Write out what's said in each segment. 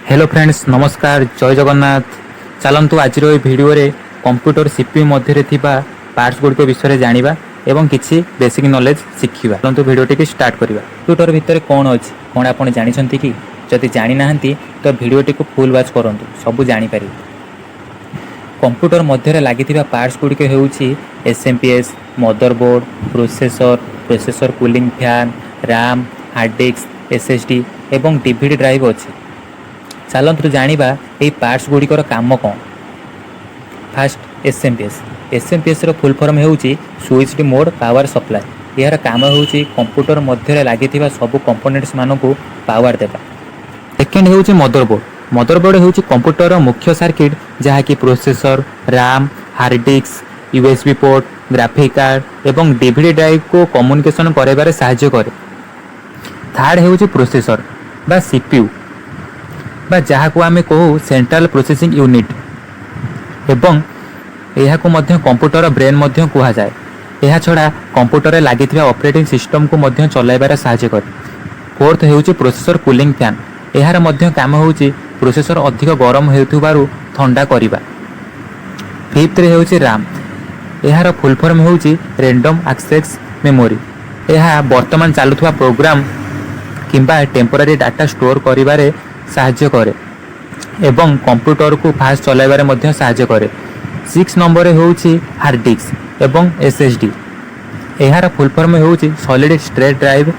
Hello friends नमस्कार जय जगन्नाथ। चलतु आज भिडियो रे कंप्यूटर सीपीयू मध्य पार्ट्स गुड़िक विषय जाना एवं किसी बेसिक नॉलेज शिखा। चलतु भिडियोटी की स्टार्ट करवा। कंप्यूटर भितर कौन अच्छी कौन आप जानते कि जदि जानी ना तो भिडियोटी को फुल वाच करूँ सबू जापर। कंप्यूटर मध्य लगी पार्ट्स गुड़िक होउछि SMPS, motherboard, processor cooling fan, RAM, hard disk, SSD एवं डीवीडी ड्राइव अच्छी। चलतु जानिबा एई पार्ट्स गुड़िकर काम कौन। फास्ट एसएमपीएस रो फुल फॉर्म होउछि स्विच्ड मोड पावर सप्लाई। यार काम होउछि कंप्यूटर मध्य लगी सब कंपोनेंट्स मानकु पावर देबा। सेकेंड होउछि मदरबोर्ड होउछि कंप्यूटर मुख्य सर्किट जहाँ कि processor, RAM, hard disk, USB port, graphic card एवं डीवीडी ड्राइव को कम्युनिकेशन कराइबारे सहायता करे। थर्ड होउछि प्रोसेसर बा सीपीयू बा जहाँ को आमे कहू सेंट्रल प्रोसेसिंग यूनिट एवं यह कंप्यूटर ब्रेन मध्य कहा जाए। यह छड़ा कंप्यूटर लगी ऑपरेटिंग सिस्टम को मध्य चलाइबार सहायता करे। फोर्थ होउछि प्रोसेसर कूलिंग फैन। यार मध्य काम होउछि प्रोसेसर अधिक गरम हेतुबारु ठंडा करिबा। फिफ्थ रे होउछि रैम। यार फुल फॉर्म होउछि रैंडम एक्सेस मेमोरी। यह वर्तमान चालुथुवा प्रोग्राम किंबा टेम्पोरारी डाटा स्टोर करिबारे सहायता करे एवं कंप्यूटर को फास्ट चलाइबारे मध्य सहायता करे। 6 नंबर होउछि हार्ड डिस्क एवं एसएसडी। यार फुल फॉर्म होउछि सॉलिड स्टेट ड्राइव।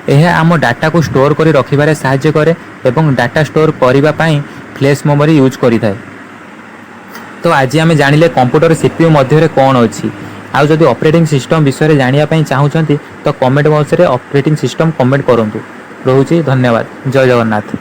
यह आम डाटा को स्टोर करी रखिबारे सहायता करे एवं डाटा स्टोर करिबा पई फ्लैश मेमोरी यूज करिथाय। तो आज आम जानिले कंप्यूटर सीपीयू मध्य कौन अच्छी। आउ जदि ऑपरेटिंग सिस्टम विषय जानिया पई चाहुचंती तो कमेंट बॉक्स रे ऑपरेटिंग सिस्टम कमेंट करंतु। रहुछि धन्यवाद। जय जगन्नाथ।